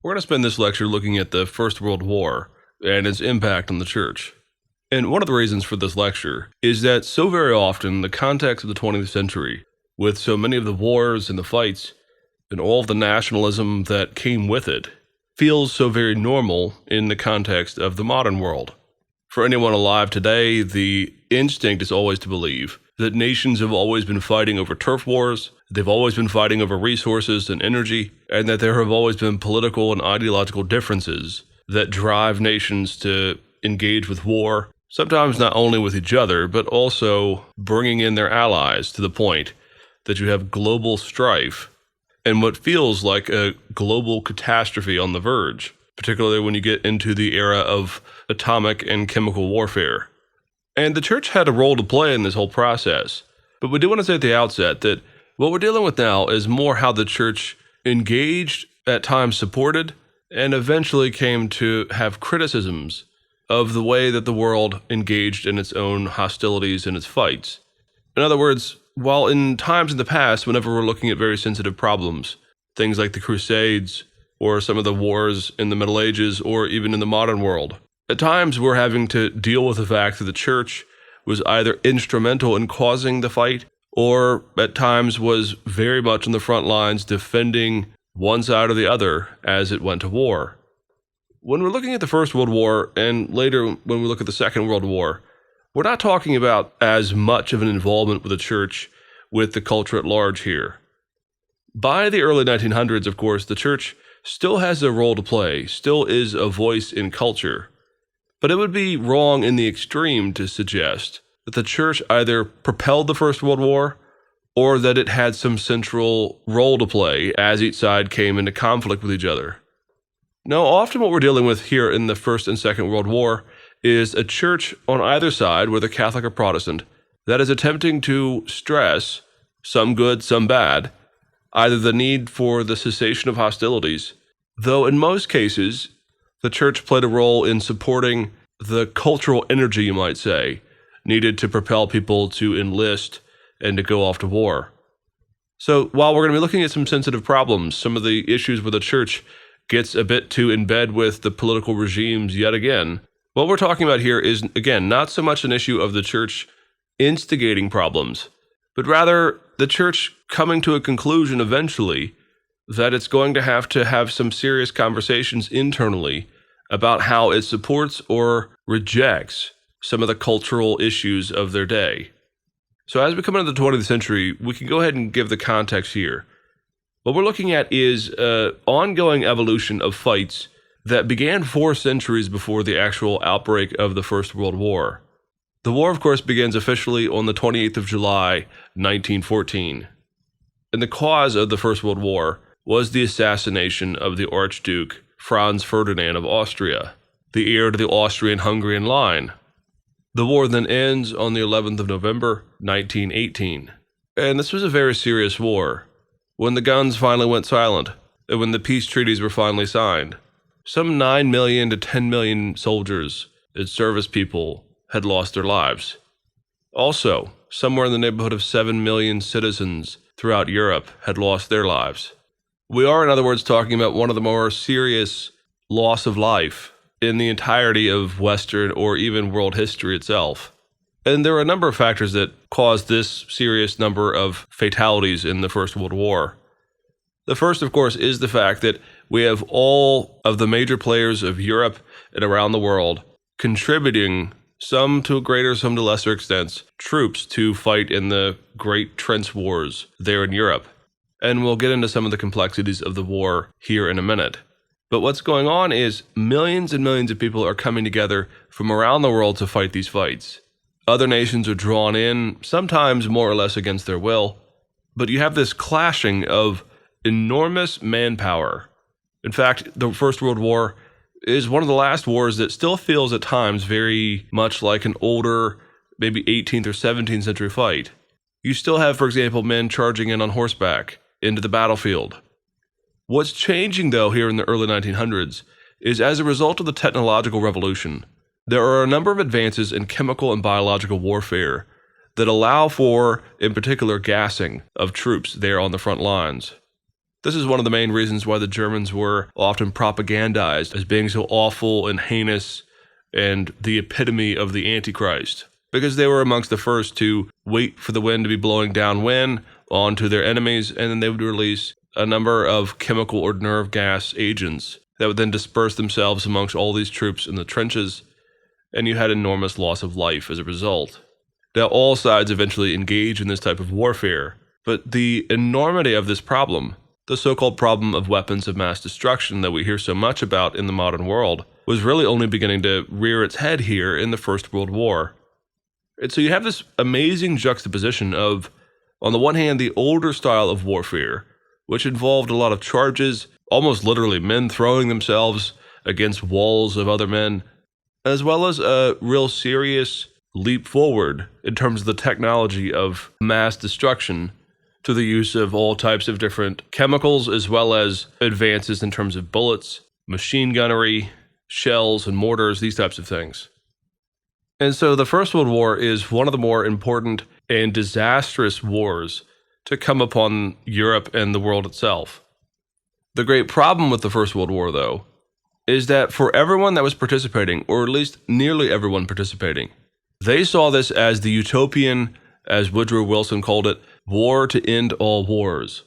We're going to spend this lecture looking at the First World War and its impact on the church. And one of the reasons for this lecture is that so very often the context of the 20th century, with so many of the wars and the fights and all of the nationalism that came with it, feels so very normal in the context of the modern world. For anyone alive today, the instinct is always to believe that nations have always been fighting over turf wars, they've always been fighting over resources and energy, and that there have always been political and ideological differences that drive nations to engage with war, sometimes not only with each other, but also bringing in their allies to the point that you have global strife and what feels like a global catastrophe on the verge, particularly when you get into the era of atomic and chemical warfare. And the church had a role to play in this whole process. But we do want to say at the outset that what we're dealing with now is more how the church engaged, at times supported, and eventually came to have criticisms of the way that the world engaged in its own hostilities and its fights. In other words, while in times in the past, whenever we're looking at very sensitive problems, things like the Crusades, or some of the wars in the Middle Ages, or even in the modern world, at times we're having to deal with the fact that the church was either instrumental in causing the fight, or at times was very much on the front lines defending one side or the other as it went to war. When we're looking at the First World War, and later when we look at the Second World War, we're not talking about as much of an involvement with the church with the culture at large here. By the early 1900s, of course, the church still has a role to play, still is a voice in culture. But it would be wrong in the extreme to suggest that the church either propelled the First World War or that it had some central role to play as each side came into conflict with each other. No, often what we're dealing with here in the First and Second World War is a church on either side, whether Catholic or Protestant, that is attempting to stress, some good, some bad, either the need for the cessation of hostilities, though in most cases, the church played a role in supporting the cultural energy, you might say, needed to propel people to enlist and to go off to war. So while we're going to be looking at some sensitive problems, some of the issues where the church gets a bit too in bed with the political regimes yet again, what we're talking about here is, again, not so much an issue of the church instigating problems, but rather the church coming to a conclusion eventually that it's going to have some serious conversations internally about how it supports or rejects some of the cultural issues of their day. So as we come into the 20th century, we can go ahead and give the context here. What we're looking at is an ongoing evolution of fights that began 4 centuries before the actual outbreak of the First World War. The war, of course, begins officially on the 28th of July, 1914. And the cause of the First World War was the assassination of the Archduke Franz Ferdinand of Austria, the heir to the Austrian-Hungarian line. The war then ends on the 11th of November, 1918. And this was a very serious war. When the guns finally went silent, and when the peace treaties were finally signed, some 9 million to 10 million soldiers and service people had lost their lives. Also, somewhere in the neighborhood of 7 million citizens throughout Europe had lost their lives. We are, in other words, talking about one of the more serious loss of life in the entirety of Western or even world history itself. And there are a number of factors that caused this serious number of fatalities in the First World War. The first, of course, is the fact that we have all of the major players of Europe and around the world contributing, some to a greater, some to lesser extents, troops to fight in the great trench wars there in Europe. And we'll get into some of the complexities of the war here in a minute. But what's going on is millions and millions of people are coming together from around the world to fight these fights. Other nations are drawn in, sometimes more or less against their will, but you have this clashing of enormous manpower. In fact, the First World War is one of the last wars that still feels at times very much like an older, maybe 18th or 17th century fight. You still have, for example, men charging in on horseback into the battlefield. What's changing, though, here in the early 1900s is as a result of the technological revolution, there are a number of advances in chemical and biological warfare that allow for, in particular, gassing of troops there on the front lines. This is one of the main reasons why the Germans were often propagandized as being so awful and heinous and the epitome of the Antichrist, because they were amongst the first to wait for the wind to be blowing downwind onto their enemies, and then they would release a number of chemical or nerve gas agents that would then disperse themselves amongst all these troops in the trenches, and you had enormous loss of life as a result. Now, all sides eventually engage in this type of warfare, but the enormity of this problem, the so-called problem of weapons of mass destruction that we hear so much about in the modern world, was really only beginning to rear its head here in the First World War. And so you have this amazing juxtaposition of, on the one hand, the older style of warfare, which involved a lot of charges, almost literally men throwing themselves against walls of other men, as well as a real serious leap forward in terms of the technology of mass destruction to the use of all types of different chemicals, as well as advances in terms of bullets, machine gunnery, shells and mortars, these types of things. And so the First World War is one of the more important and disastrous wars to come upon Europe and the world itself. The great problem with the First World War, though, is that for everyone that was participating, or at least nearly everyone participating, they saw this as the utopian, as Woodrow Wilson called it, war to end all wars.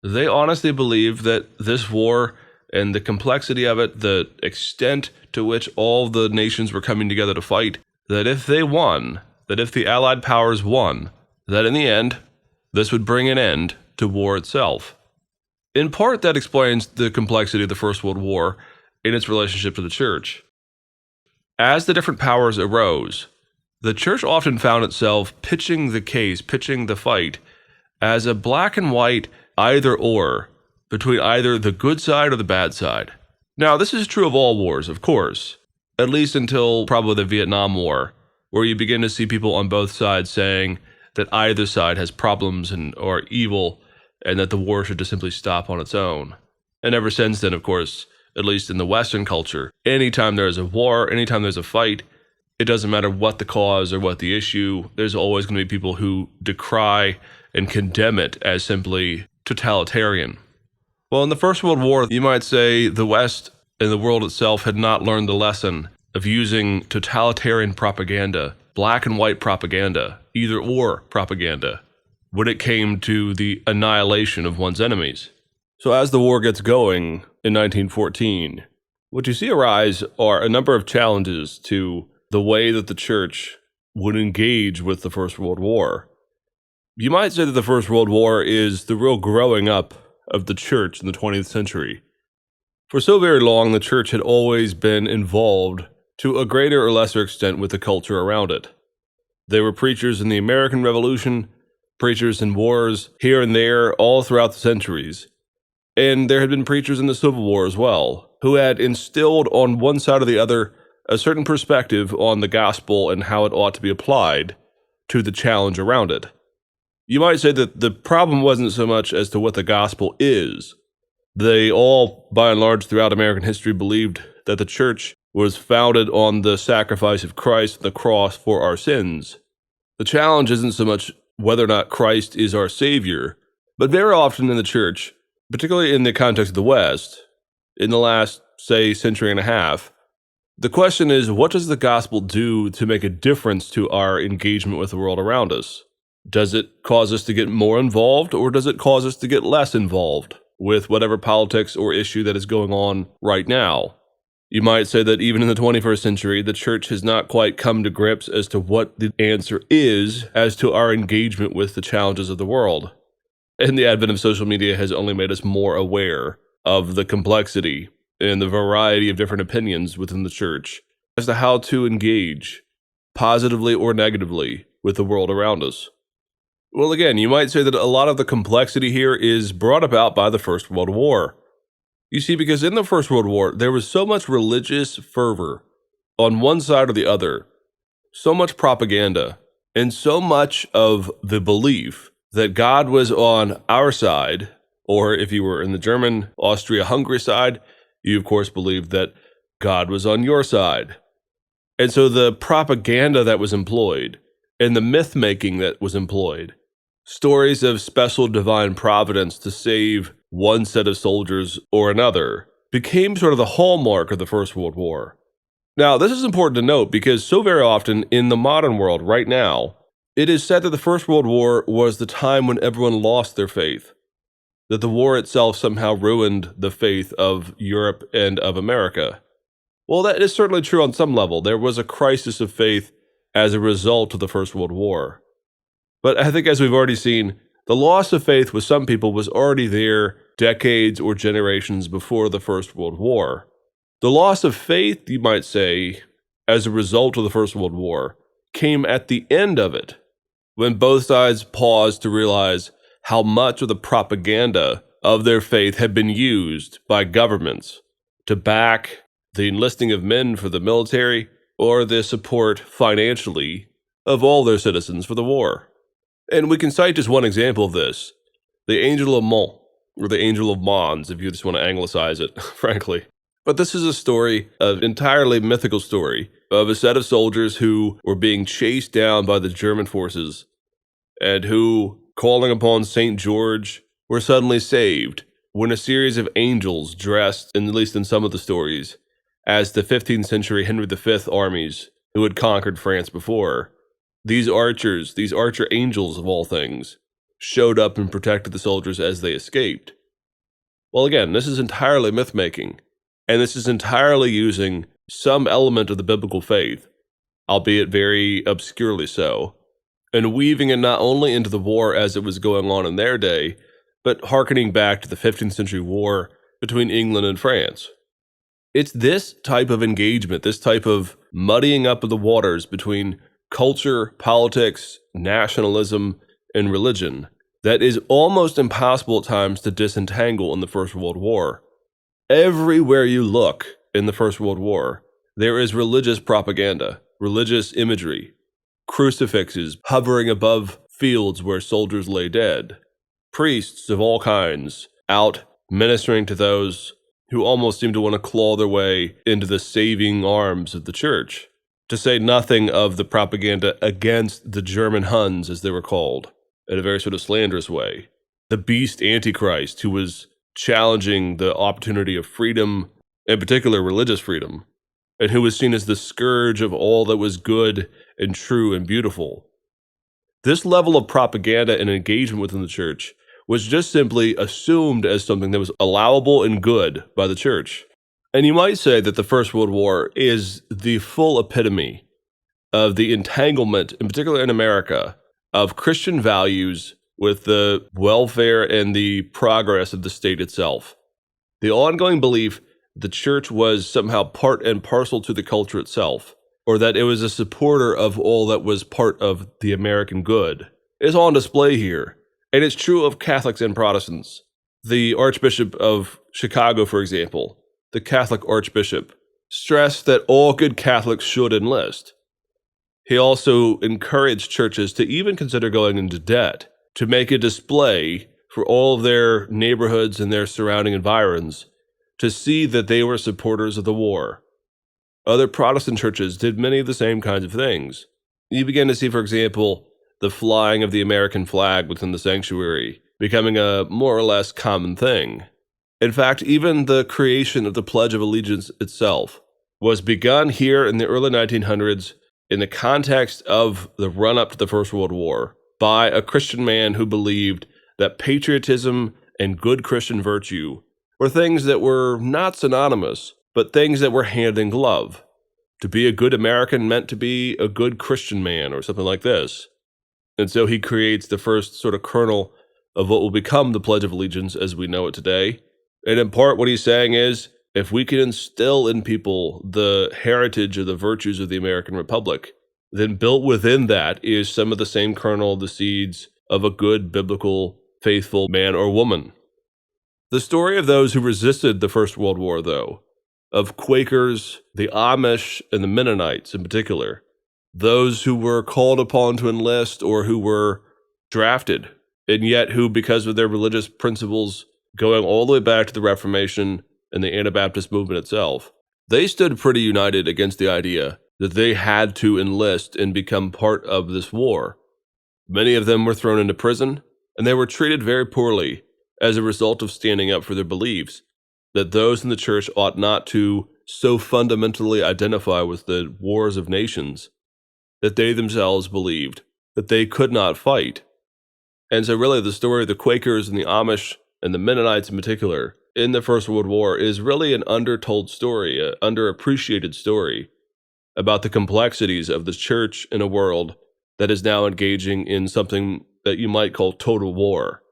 They honestly believed that this war and the complexity of it, the extent to which all the nations were coming together to fight, that if they won, that if the Allied powers won, that in the end, this would bring an end to war itself. In part, that explains the complexity of the First World War in its relationship to the Church. As the different powers arose, the Church often found itself pitching the fight, as a black and white either-or, between either the good side or the bad side. Now, this is true of all wars, of course, at least until probably the Vietnam War, where you begin to see people on both sides saying that either side has problems or evil, and that the war should just simply stop on its own. And ever since then, of course, at least in the Western culture, anytime there is a war, anytime there's a fight, it doesn't matter what the cause or what the issue, there's always going to be people who decry and condemn it as simply totalitarian. Well, in the First World War, you might say the West and the world itself had not learned the lesson of using totalitarian propaganda, black and white propaganda, either or propaganda, when it came to the annihilation of one's enemies. So as the war gets going in 1914, what you see arise are a number of challenges to the way that the Church would engage with the First World War. You might say that the First World War is the real growing up of the Church in the 20th century. For so very long, the Church had always been involved to a greater or lesser extent with the culture around it. They were preachers in the American Revolution, preachers in wars here and there all throughout the centuries. And there had been preachers in the Civil War as well, who had instilled on one side or the other a certain perspective on the gospel and how it ought to be applied to the challenge around it. You might say that the problem wasn't so much as to what the gospel is. They all, by and large, throughout American history, believed that the Church was founded on the sacrifice of Christ on the cross for our sins. The challenge isn't so much whether or not Christ is our Savior, but very often in the Church, particularly in the context of the West, in the last, say, century and a half, the question is, what does the gospel do to make a difference to our engagement with the world around us? Does it cause us to get more involved, or does it cause us to get less involved with whatever politics or issue that is going on right now? You might say that even in the 21st century, the Church has not quite come to grips as to what the answer is as to our engagement with the challenges of the world. And the advent of social media has only made us more aware of the complexity and the variety of different opinions within the Church as to how to engage, positively or negatively, with the world around us. Well, again, you might say that a lot of the complexity here is brought about by the First World War. You see, because in the First World War, there was so much religious fervor on one side or the other, so much propaganda, and so much of the belief that God was on our side, or if you were in the German, Austria-Hungary side, you of course believed that God was on your side. And so the propaganda that was employed, and the myth-making that was employed, stories of special divine providence to save one set of soldiers or another became sort of the hallmark of the First World War. Now, this is important to note because so very often in the modern world right now, it is said that the First World War was the time when everyone lost their faith, that the war itself somehow ruined the faith of Europe and of America. Well, that is certainly true on some level. There was a crisis of faith as a result of the First World War. But I think, as we've already seen, the loss of faith with some people was already there decades or generations before the First World War. The loss of faith, you might say, as a result of the First World War, came at the end of it, when both sides paused to realize how much of the propaganda of their faith had been used by governments to back the enlisting of men for the military or the support financially of all their citizens for the war. And we can cite just one example of this, the Angel of Mons, or the Angel of Mons, if you just want to anglicize it, frankly. But this is a story, an entirely mythical story, of a set of soldiers who were being chased down by the German forces and who, calling upon St. George, were suddenly saved when a series of angels dressed, at least in some of the stories, as the 15th century Henry V armies who had conquered France before. These archers, these archer angels of all things, showed up and protected the soldiers as they escaped. Well, again, this is entirely myth-making, and this is entirely using some element of the biblical faith, albeit very obscurely so, and weaving it not only into the war as it was going on in their day, but hearkening back to the 15th century war between England and France. It's this type of engagement, this type of muddying up of the waters between culture, politics, nationalism, and religion that is almost impossible at times to disentangle in the First World War. Everywhere you look in the First World War, there is religious propaganda, religious imagery, crucifixes hovering above fields where soldiers lay dead, priests of all kinds out ministering to those who almost seem to want to claw their way into the saving arms of the church, to say nothing of the propaganda against the German Huns, as they were called, in a very sort of slanderous way. The beast Antichrist, who was challenging the opportunity of freedom, in particular religious freedom, and who was seen as the scourge of all that was good and true and beautiful. This level of propaganda and engagement within the church was just simply assumed as something that was allowable and good by the church. And you might say that the First World War is the full epitome of the entanglement, in particular in America, of Christian values with the welfare and the progress of the state itself. The ongoing belief the church was somehow part and parcel to the culture itself, or that it was a supporter of all that was part of the American good, is on display here. And it's true of Catholics and Protestants. The Archbishop of Chicago, for example, the Catholic Archbishop, stressed that all good Catholics should enlist. He also encouraged churches to even consider going into debt to make a display for all of their neighborhoods and their surrounding environs to see that they were supporters of the war. Other Protestant churches did many of the same kinds of things. You begin to see, for example, the flying of the American flag within the sanctuary becoming a more or less common thing. In fact, even the creation of the Pledge of Allegiance itself was begun here in the early 1900s in the context of the run-up to the First World War by a Christian man who believed that patriotism and good Christian virtue were things that were not synonymous, but things that were hand in glove. To be a good American meant to be a good Christian man or something like this. And so he creates the first sort of kernel of what will become the Pledge of Allegiance as we know it today. And in part, what he's saying is, if we can instill in people the heritage of the virtues of the American Republic, then built within that is some of the same kernel of the seeds of a good, biblical, faithful man or woman. The story of those who resisted the First World War, though, of Quakers, the Amish, and the Mennonites in particular, those who were called upon to enlist or who were drafted, and yet who, because of their religious principles, going all the way back to the Reformation and the Anabaptist movement itself, they stood pretty united against the idea that they had to enlist and become part of this war. Many of them were thrown into prison, and they were treated very poorly as a result of standing up for their beliefs, that those in the church ought not to so fundamentally identify with the wars of nations that they themselves believed that they could not fight. And so really the story of the Quakers and the Amish and the Mennonites in particular in the First World War is really an undertold story, an underappreciated story about the complexities of the church in a world that is now engaging in something that you might call total war,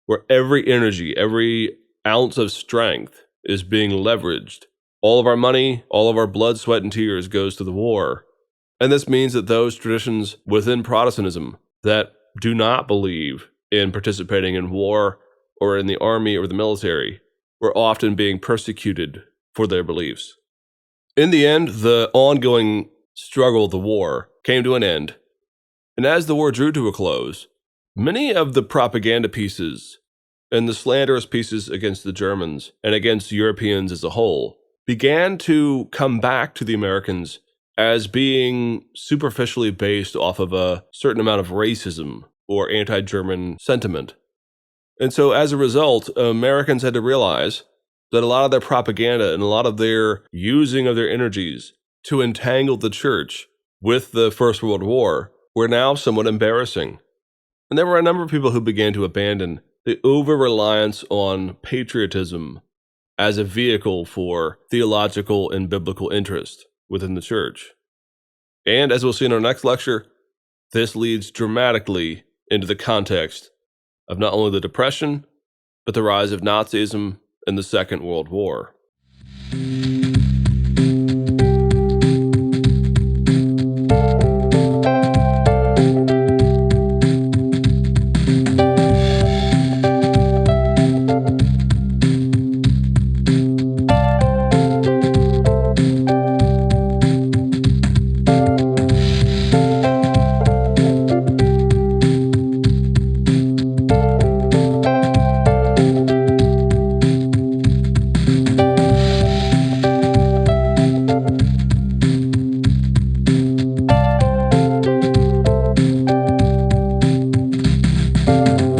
where every energy, every ounce of strength is being leveraged. All of our money, all of our blood, sweat, and tears goes to the war. And this means that those traditions within Protestantism that do not believe in participating in war or in the army or the military were often being persecuted for their beliefs. In the end, the ongoing struggle of the war came to an end. And as the war drew to a close, many of the propaganda pieces and the slanderous pieces against the Germans and against Europeans as a whole began to come back to the Americans as being superficially based off of a certain amount of racism or anti-German sentiment. And so as a result, Americans had to realize that a lot of their propaganda and a lot of their using of their energies to entangle the church with the First World War were now somewhat embarrassing. And there were a number of people who began to abandon the over-reliance on patriotism as a vehicle for theological and biblical interest within the church. And as we'll see in our next lecture, this leads dramatically into the context of not only the Depression, but the rise of Nazism and the Second World War.